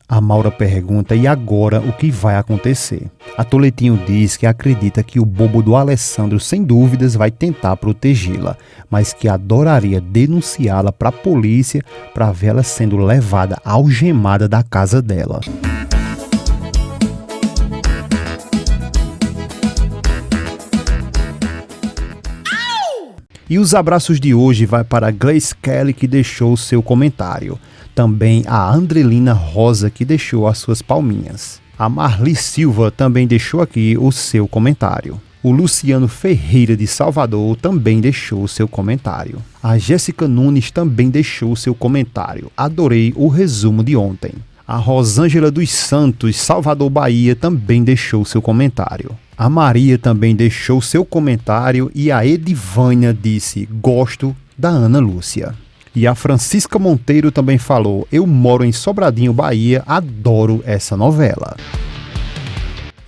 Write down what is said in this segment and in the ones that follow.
A Maura pergunta: e agora o que vai acontecer? A Toletinho diz que acredita que o bobo do Alessandro sem dúvidas vai tentar protegê-la, mas que adoraria denunciá-la para a polícia para vê-la sendo levada algemada da casa dela. E os abraços de hoje vai para a Gleice Kelly, que deixou o seu comentário. Também a Andrelina Rosa, que deixou as suas palminhas. A Marli Silva também deixou aqui o seu comentário. O Luciano Ferreira de Salvador também deixou o seu comentário. A Jéssica Nunes também deixou o seu comentário. Adorei o resumo de ontem. A Rosângela dos Santos, Salvador, Bahia, também deixou o seu comentário. A Maria também deixou seu comentário e a Edivânia disse: gosto da Ana Lúcia. E a Francisca Monteiro também falou: eu moro em Sobradinho, Bahia, adoro essa novela.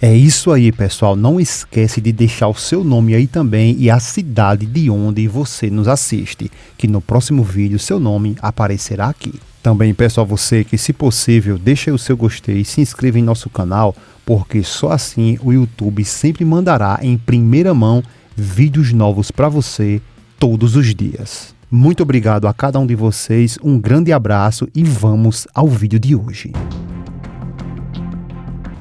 É isso aí, pessoal. Não esquece de deixar o seu nome aí também e a cidade de onde você nos assiste, que no próximo vídeo seu nome aparecerá aqui. Também peço a você que, se possível, deixe o seu gostei e se inscreva em nosso canal, porque só assim o YouTube sempre mandará em primeira mão vídeos novos para você todos os dias. Muito obrigado a cada um de vocês, um grande abraço e vamos ao vídeo de hoje.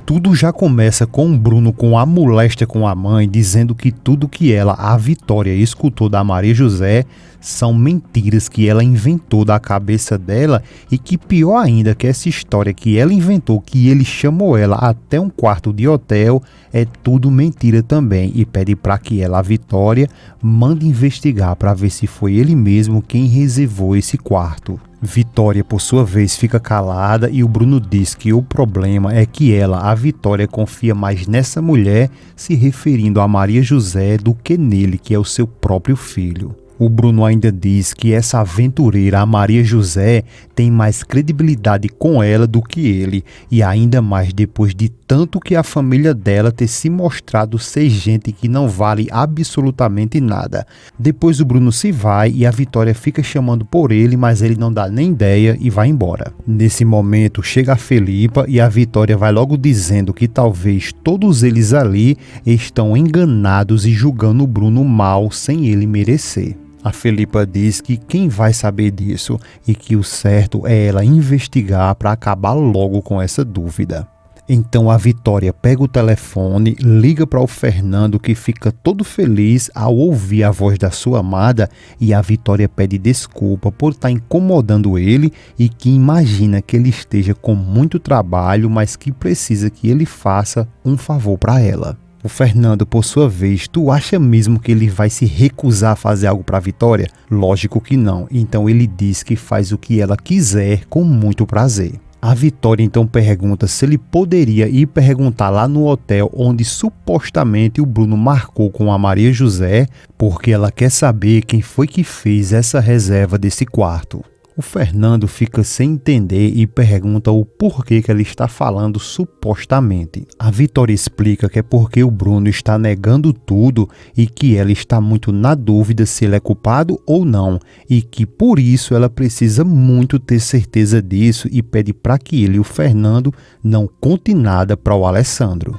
Tudo já começa com o Bruno com a moléstia com a mãe, dizendo que tudo que ela, a Vitória, escutou da Maria José são mentiras que ela inventou da cabeça dela e que pior ainda que essa história que ela inventou, que ele chamou ela até um quarto de hotel, é tudo mentira também, e pede para que ela, a Vitória, mande investigar para ver se foi ele mesmo quem reservou esse quarto. Vitória, por sua vez, fica calada e o Bruno diz que o problema é que ela, a Vitória, confia mais nessa mulher, se referindo a Maria José, do que nele, que é o seu próprio filho. O Bruno ainda diz que essa aventureira, a Maria José, tem mais credibilidade com ela do que ele, e ainda mais depois de tanto que a família dela ter se mostrado ser gente que não vale absolutamente nada. Depois o Bruno se vai e a Vitória fica chamando por ele, mas ele não dá nem ideia e vai embora. Nesse momento chega a Felipa e a Vitória vai logo dizendo que talvez todos eles ali estão enganados e julgando o Bruno mal sem ele merecer. A Felipa diz que quem vai saber disso e que o certo é ela investigar para acabar logo com essa dúvida. Então a Vitória pega o telefone, liga para o Fernando, que fica todo feliz ao ouvir a voz da sua amada, e a Vitória pede desculpa por estar incomodando ele e que imagina que ele esteja com muito trabalho, mas que precisa que ele faça um favor para ela. O Fernando, por sua vez: tu acha mesmo que ele vai se recusar a fazer algo para a Vitória? Lógico que não. Então ele diz que faz o que ela quiser com muito prazer. A Vitória então pergunta se ele poderia ir perguntar lá no hotel onde supostamente o Bruno marcou com a Maria José, porque ela quer saber quem foi que fez essa reserva desse quarto. O Fernando fica sem entender e pergunta o porquê que ela está falando supostamente. A Vitória explica que é porque o Bruno está negando tudo e que ela está muito na dúvida se ele é culpado ou não, e que por isso ela precisa muito ter certeza disso e pede para que ele, o Fernando, não conte nada para o Alessandro.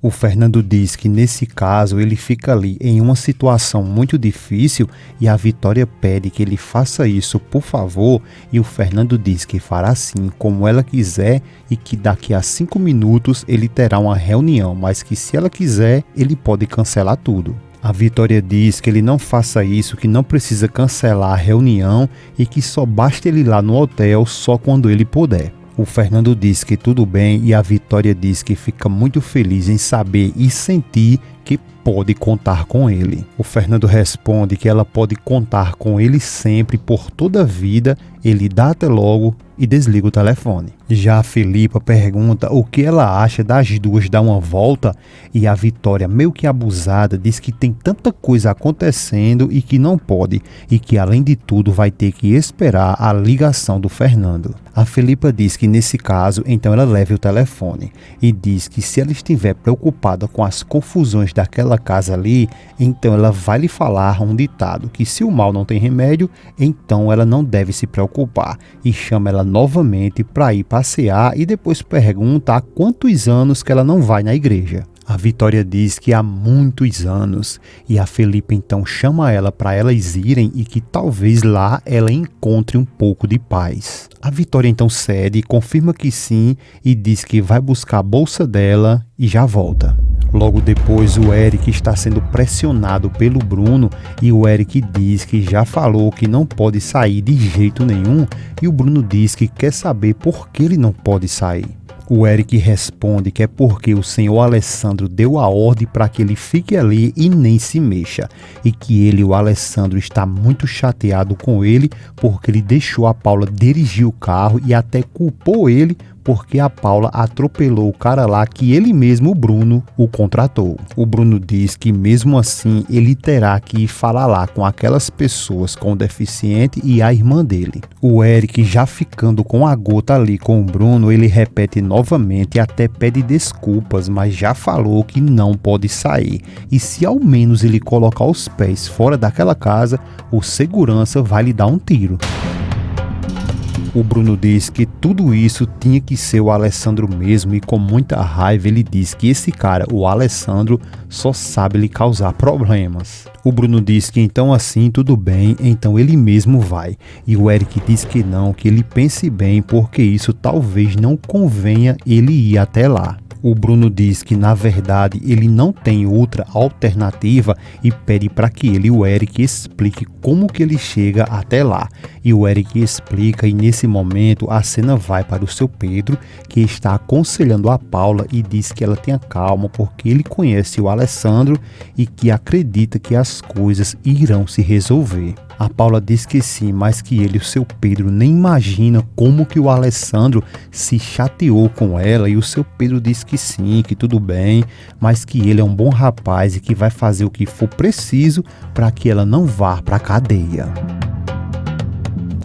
O Fernando diz que nesse caso ele fica ali em uma situação muito difícil e a Vitória pede que ele faça isso por favor, e o Fernando diz que fará sim como ela quiser e que daqui a 5 minutos ele terá uma reunião, mas que se ela quiser ele pode cancelar tudo. A Vitória diz que ele não faça isso, que não precisa cancelar a reunião e que só basta ele ir lá no hotel só quando ele puder. O Fernando diz que tudo bem e a Vitória diz que fica muito feliz em saber e sentir que pode contar com ele. O Fernando responde que ela pode contar com ele sempre, por toda a vida. Ele dá até logo e desliga o telefone. Já a Felipa pergunta o que ela acha das duas dar uma volta, e a Vitória, meio que abusada, diz que tem tanta coisa acontecendo e que não pode, e que além de tudo vai ter que esperar a ligação do Fernando. A Felipa diz que nesse caso então ela leve o telefone e diz que se ela estiver preocupada com as confusões daquela casa ali, então ela vai lhe falar um ditado, que se o mal não tem remédio, então ela não deve se preocupar, e chama ela novamente para ir passear e depois pergunta há quantos anos que ela não vai na igreja. A Vitória diz que há muitos anos, e a Felipa então chama ela para elas irem e que talvez lá ela encontre um pouco de paz. A Vitória então cede, confirma que sim e diz que vai buscar a bolsa dela e já volta. Logo depois o Eric está sendo pressionado pelo Bruno e o Eric diz que já falou que não pode sair de jeito nenhum e o Bruno diz que quer saber por que ele não pode sair. O Eric responde que é porque o senhor Alessandro deu a ordem para que ele fique ali e nem se mexa, e que ele, o Alessandro, está muito chateado com ele porque ele deixou a Paula dirigir o carro e até culpou ele porque a Paula atropelou o cara lá que ele mesmo, o Bruno, o contratou. O Bruno diz que mesmo assim ele terá que ir falar lá com aquelas pessoas com o deficiente e a irmã dele. O Eric, já ficando com a gota ali com o Bruno, ele repete novamente e até pede desculpas, mas já falou que não pode sair. E se ao menos ele colocar os pés fora daquela casa, o segurança vai lhe dar um tiro. O Bruno diz que tudo isso tinha que ser o Alessandro mesmo e com muita raiva ele diz que esse cara, o Alessandro, só sabe lhe causar problemas. O Bruno diz que então assim tudo bem, então ele mesmo vai. E o Eric diz que não, que ele pense bem porque isso talvez não convenha ele ir até lá. O Bruno diz que na verdade ele não tem outra alternativa e pede para que ele, o Eric, explique como que ele chega até lá. E o Eric explica e nesse momento a cena vai para o seu Pedro, que está aconselhando a Paula e diz que ela tenha calma porque ele conhece o Alessandro e que acredita que as coisas irão se resolver. A Paula diz que sim, mas que ele, o seu Pedro, nem imagina como que o Alessandro se chateou com ela e o seu Pedro diz que sim, que tudo bem, mas que ele é um bom rapaz e que vai fazer o que for preciso para que ela não vá para a cadeia.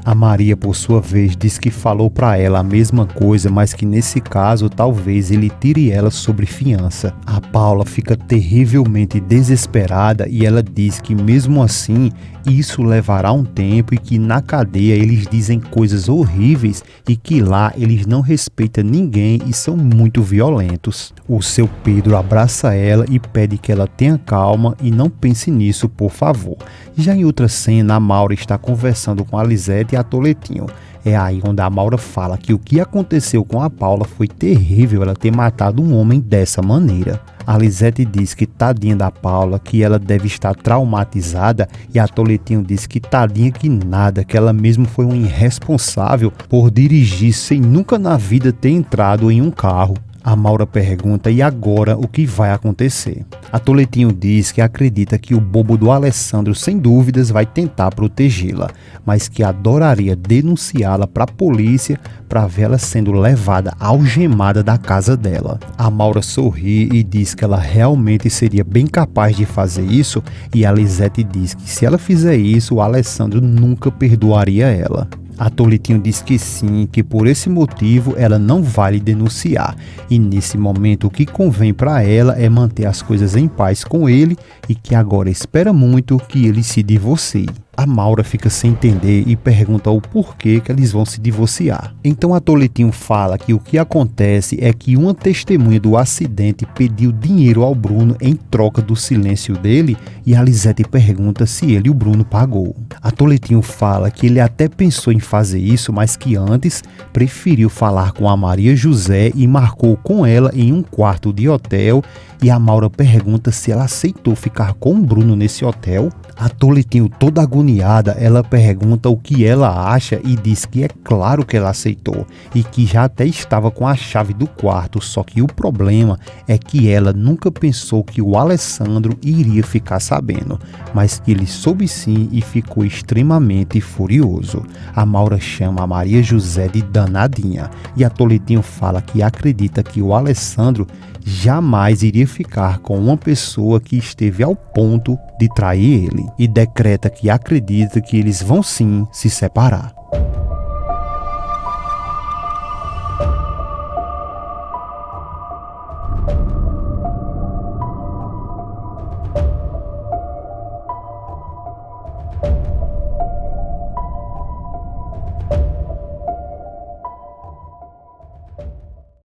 A Maria, por sua vez, diz que falou para ela a mesma coisa, mas que nesse caso talvez ele tire ela sobre fiança. A Paula fica terrivelmente desesperada e ela diz que mesmo assim isso levará um tempo e que na cadeia eles dizem coisas horríveis e que lá eles não respeitam ninguém e são muito violentos. O seu Pedro abraça ela e pede que ela tenha calma e não pense nisso, por favor. Já em outra cena, a Maura está conversando com a Lisete e a Toletinho. É aí onde a Maura fala que o que aconteceu com a Paula foi terrível ela ter matado um homem dessa maneira. A Lisete diz que tadinha da Paula, que ela deve estar traumatizada e a Toletinho diz que tadinha que nada, que ela mesmo foi um irresponsável por dirigir sem nunca na vida ter entrado em um carro. A Maura pergunta, e agora o que vai acontecer? A Toletinho diz que acredita que o bobo do Alessandro sem dúvidas vai tentar protegê-la, mas que adoraria denunciá-la para a polícia para vê-la sendo levada algemada da casa dela. A Maura sorri e diz que ela realmente seria bem capaz de fazer isso e a Lisete diz que se ela fizer isso, o Alessandro nunca perdoaria ela. A Toletinho diz que sim, que por esse motivo ela não vai lhe denunciar. E nesse momento o que convém para ela é manter as coisas em paz com ele e que agora espera muito que ele se divorcie. A Maura fica sem entender e pergunta o porquê que eles vão se divorciar. Então a Toletinho fala que o que acontece é que uma testemunha do acidente pediu dinheiro ao Bruno em troca do silêncio dele e a Lisete pergunta se ele e o Bruno pagou. A Toletinho fala que ele até pensou em fazer isso, mas que antes preferiu falar com a Maria José e marcou com ela em um quarto de hotel e a Maura pergunta se ela aceitou ficar com o Bruno nesse hotel. A Toletinho, toda agoniada, ela pergunta o que ela acha e diz que é claro que ela aceitou e que já até estava com a chave do quarto, só que o problema é que ela nunca pensou que o Alessandro iria ficar sabendo, mas que ele soube sim e ficou extremamente furioso. A Maura chama a Maria José de danadinha e a Toletinho fala que acredita que o Alessandro jamais iria ficar com uma pessoa que esteve ao ponto de trair ele e decreta que acredita que eles vão sim se separar.